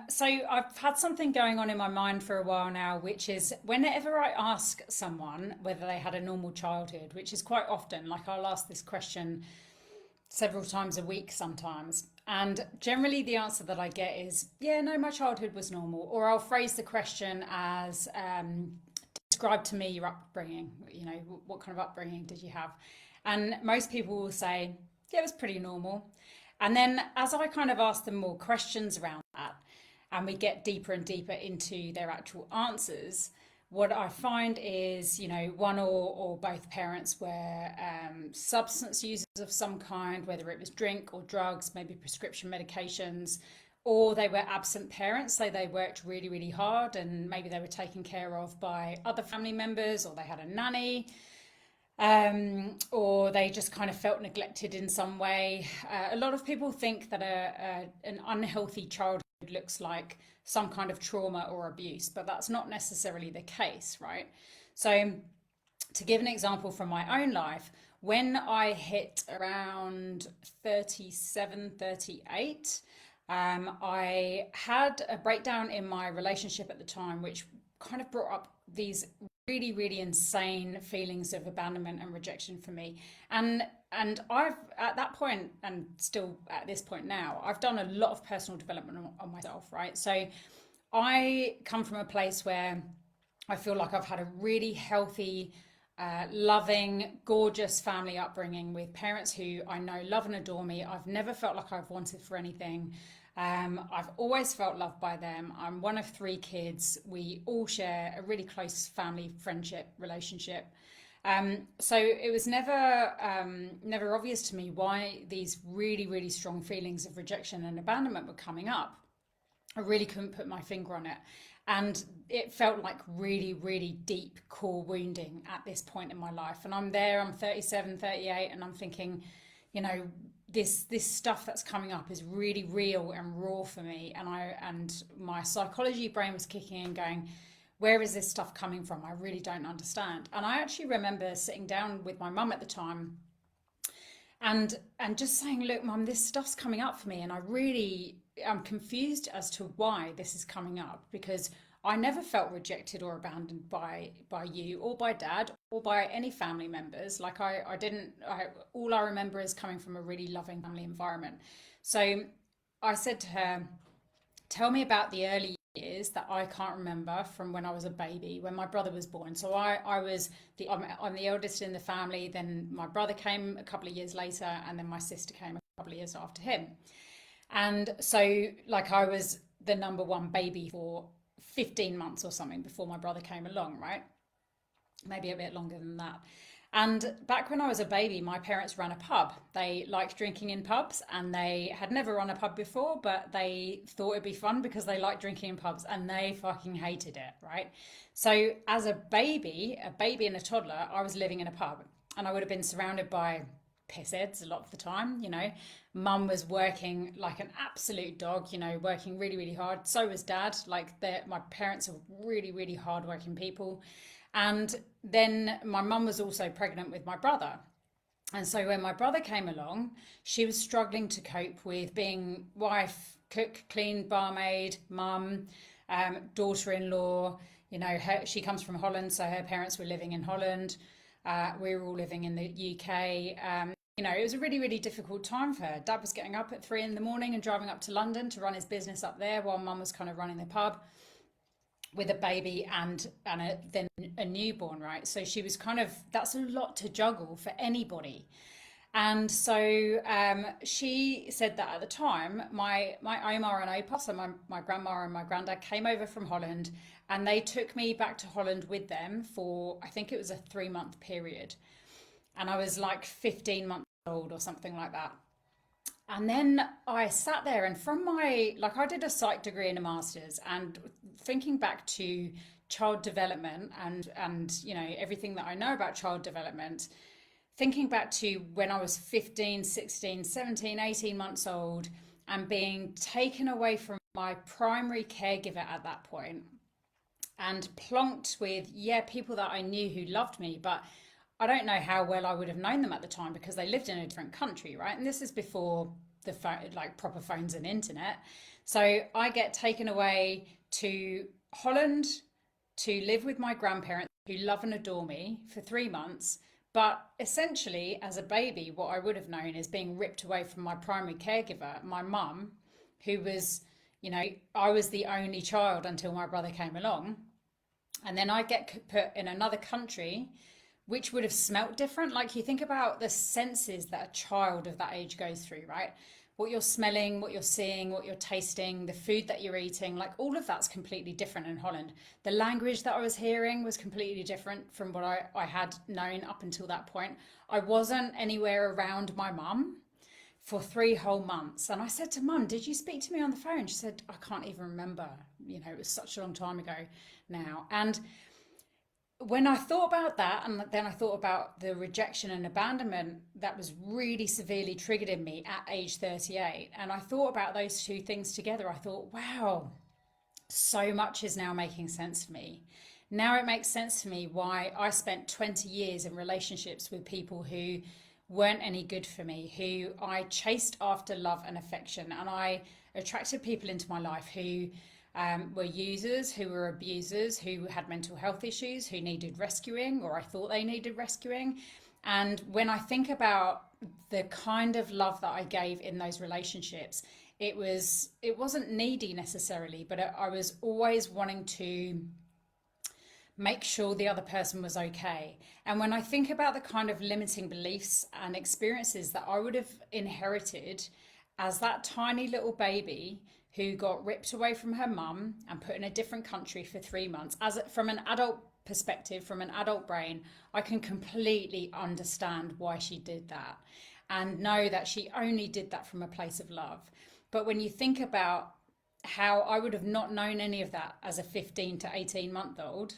So I've had something going on in my mind for a while now, which is whenever I ask someone whether they had a normal childhood, which is quite often, like I'll ask this question several times a week sometimes. And generally the answer that I get is, yeah, no, my childhood was normal. Or I'll phrase the question as, describe to me your upbringing. You know, what kind of upbringing did you have? And most people will say, yeah, it was pretty normal. And then as I kind of ask them more questions around that, and we get deeper and deeper into their actual answers, what I find is, you know, one or both parents were substance users of some kind, whether it was drink or drugs, maybe prescription medications, or they were absent parents, so they worked really, really hard and maybe they were taken care of by other family members, or they had a nanny, or they just kind of felt neglected in some way. A lot of people think that an unhealthy childhood looks like some kind of trauma or abuse, but that's not necessarily the case, right? So, to give an example from my own life, when I hit around 37, 38, I had a breakdown in my relationship at the time, which kind of brought up these really, really insane feelings of abandonment and rejection for me. And I've at that point, and still at this point now, I've done a lot of personal development on myself, right? So I come from a place where I feel like I've had a really healthy, loving, gorgeous family upbringing with parents who I know love and adore me. I've never felt like I've wanted for anything. I've always felt loved by them. I'm one of three kids. We all share a really close family friendship relationship. So it was never obvious to me why these really, really strong feelings of rejection and abandonment were coming up. I really couldn't put my finger on it. And it felt like really, really deep core wounding at this point in my life. And I'm 37, 38, and I'm thinking, you know, this stuff that's coming up is really real and raw for me. And my psychology brain was kicking in going, where is this stuff coming from? I really don't understand. And I actually remember sitting down with my mum at the time and just saying, look, mum, this stuff's coming up for me, and I'm confused as to why this is coming up, because I never felt rejected or abandoned by you or by dad or by any family members. Like I didn't, all I remember is coming from a really loving family environment. So I said to her, tell me about the early years that I can't remember from when I was a baby, when my brother was born. So I'm the eldest in the family. Then my brother came a couple of years later, and then my sister came a couple of years after him. And so, like, I was the number one baby for 15 months or something before my brother came along, right? Maybe a bit longer than that. And back when I was a baby, my parents ran a pub. They liked drinking in pubs, and they had never run a pub before, but they thought it'd be fun because they liked drinking in pubs, and they fucking hated it, right? So as a baby and a toddler, I was living in a pub, and I would have been surrounded by pissheads a lot of the time, you know. Mum was working like an absolute dog, you know, working really, really hard. So was dad. Like, my parents are really, really hardworking people. And then my mum was also pregnant with my brother. And so when my brother came along, she was struggling to cope with being wife, cook, clean, barmaid, mum, daughter-in-law. You know, she comes from Holland, so her parents were living in Holland. We were all living in the UK. You know, it was a really, really difficult time for her. Dad was getting up at 3 a.m. and driving up to London to run his business up there, while mum was kind of running the pub with a baby and then a newborn, right? So she was kind of, that's a lot to juggle for anybody. And so she said that at the time, my Omar and Opa, so my grandma and my granddad, came over from Holland, and they took me back to Holland with them for, I think it was a 3-month period. And I was like 15 months old or something like that. And then I sat there, and I did a psych degree and a master's, and thinking back to child development and you know, everything that I know about child development, thinking back to when I was 15, 16, 17, 18 months old, and being taken away from my primary caregiver at that point, and plonked with, yeah, people that I knew who loved me, but I don't know how well I would have known them at the time because they lived in a different country, right? And this is before the phone, like proper phones and internet. So I get taken away to Holland to live with my grandparents who love and adore me for 3 months. But essentially, as a baby, what I would have known is being ripped away from my primary caregiver, my mum, who was, I was the only child until my brother came along. And then I get put in another country, which would have smelt different. Like you think about the senses that a child of that age goes through, right? What you're smelling, what you're seeing, what you're tasting, the food that you're eating, like all of that's completely different in Holland. The language that I was hearing was completely different from what I had known up until that point. I wasn't anywhere around my mum for 3 whole months. And I said to Mum, did you speak to me on the phone? She said, I can't even remember. It was such a long time ago now. And when I thought about that, and then I thought about the rejection and abandonment that was really severely triggered in me at age 38, and I thought about those two things together, I thought, wow, so much is now making sense for me. Now it makes sense for me why I spent 20 years in relationships with people who weren't any good for me, who I chased after love and affection, and I attracted people into my life who were users, who were abusers, who had mental health issues, who needed rescuing, or I thought they needed rescuing. And when I think about the kind of love that I gave in those relationships, it wasn't needy necessarily, but I was always wanting to make sure the other person was okay. And when I think about the kind of limiting beliefs and experiences that I would have inherited as that tiny little baby who got ripped away from her mum and put in a different country for 3 months, from an adult perspective, from an adult brain, I can completely understand why she did that and know that she only did that from a place of love. But when you think about how I would have not known any of that as a 15 to 18 month old,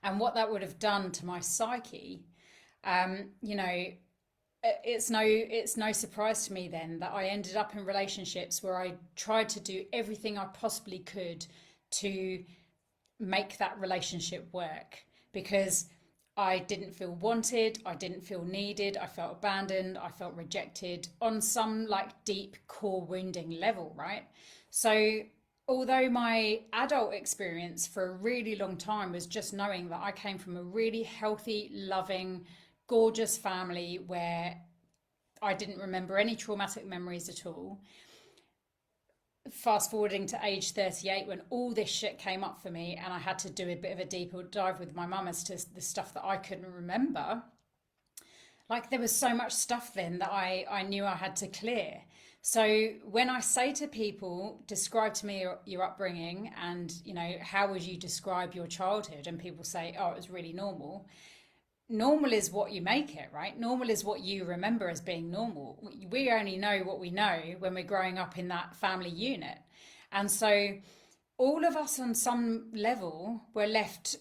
and what that would have done to my psyche, it's no surprise to me then that I ended up in relationships where I tried to do everything I possibly could to make that relationship work, because I didn't feel wanted, I didn't feel needed, I felt abandoned, I felt rejected on some like deep core wounding level, right? So although my adult experience for a really long time was just knowing that I came from a really healthy, loving, gorgeous family where I didn't remember any traumatic memories at all. Fast forwarding to age 38, when all this shit came up for me and I had to do a bit of a deeper dive with my mum as to the stuff that I couldn't remember, like there was so much stuff then that I knew I had to clear. So when I say to people, describe to me your upbringing and, how would you describe your childhood? And people say, oh, it was really normal. Normal is what you make it, right? Normal is what you remember as being normal. We only know what we know when we're growing up in that family unit. And so all of us on some level were left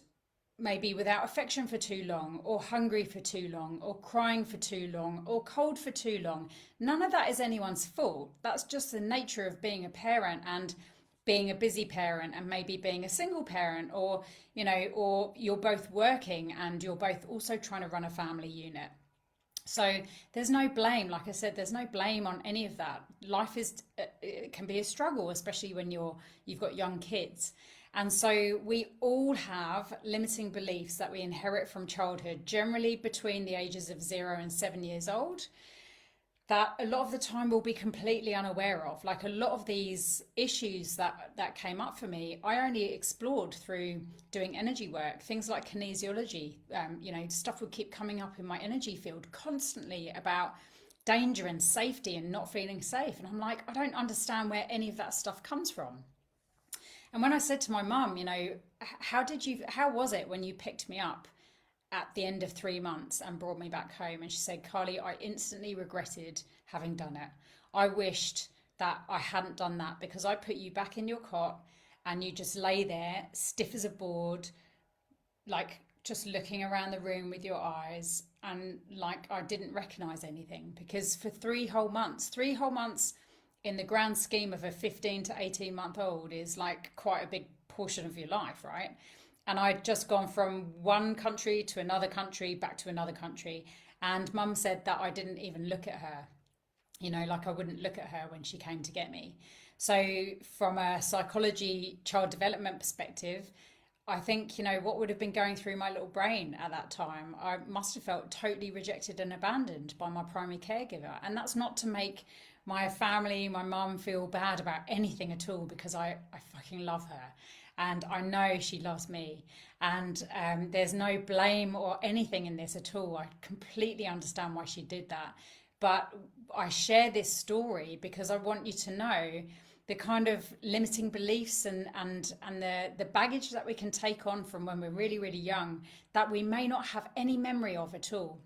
maybe without affection for too long, or hungry for too long, or crying for too long, or cold for too long. None of that is anyone's fault. That's just the nature of being a parent and being a busy parent, and maybe being a single parent, or or you're both working and you're both also trying to run a family unit. So there's no blame. Like I said, there's no blame on any of that. Life it can be a struggle, especially when you've got young kids. And so we all have limiting beliefs that we inherit from childhood, generally between the ages of 0 and 7 years old, that a lot of the time we'll be completely unaware of. Like a lot of these issues that came up for me, I only explored through doing energy work, things like kinesiology. Stuff would keep coming up in my energy field constantly about danger and safety and not feeling safe. And I'm like, I don't understand where any of that stuff comes from. And when I said to my mum, how was it when you picked me up at the end of 3 months and brought me back home? And she said, Carly, I instantly regretted having done it. I wished that I hadn't done that, because I put you back in your cot and you just lay there stiff as a board, like just looking around the room with your eyes, and like I didn't recognize anything. Because for 3 whole months in the grand scheme of a 15 to 18 month old is like quite a big portion of your life, right? And I'd just gone from one country to another country, back to another country. And Mum said that I didn't even look at her. you know, like I wouldn't look at her when she came to get me. So, from a psychology, child development perspective, I think, you know, what would have been going through my little brain at that time, I must have felt totally rejected and abandoned by my primary caregiver. And that's not to make my family, my mum feel bad about anything at all, because I fucking love her. And I know she loves me. And there's no blame or anything in this at all. I completely understand why she did that. But I share this story because I want you to know the kind of limiting beliefs and the baggage that we can take on from when we're really, really young that we may not have any memory of at all.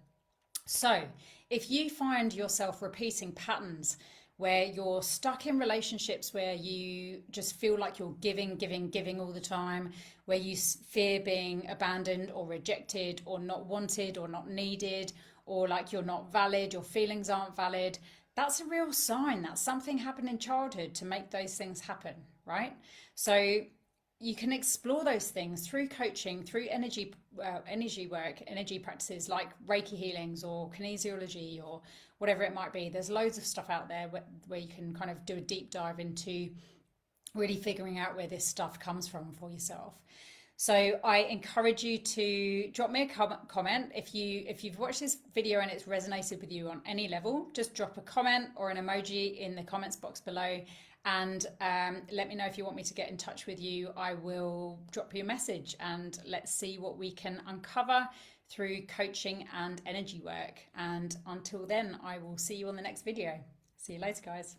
So, if you find yourself repeating patterns where you're stuck in relationships where you just feel like you're giving, giving, giving all the time, where you fear being abandoned or rejected or not wanted or not needed, or like you're not valid, your feelings aren't valid, that's a real sign that something happened in childhood to make those things happen, right? So you can explore those things through coaching, through energy work, energy practices like Reiki healings or kinesiology or whatever it might be. There's loads of stuff out there where you can kind of do a deep dive into really figuring out where this stuff comes from for yourself. So I encourage you to drop me a comment if you've watched this video and it's resonated with you on any level. Just drop a comment or an emoji in the comments box below, and let me know if you want me to get in touch with you. I will drop you a message and let's see what we can uncover through coaching and energy work. And until then, I will see you on the next video. See you later, guys.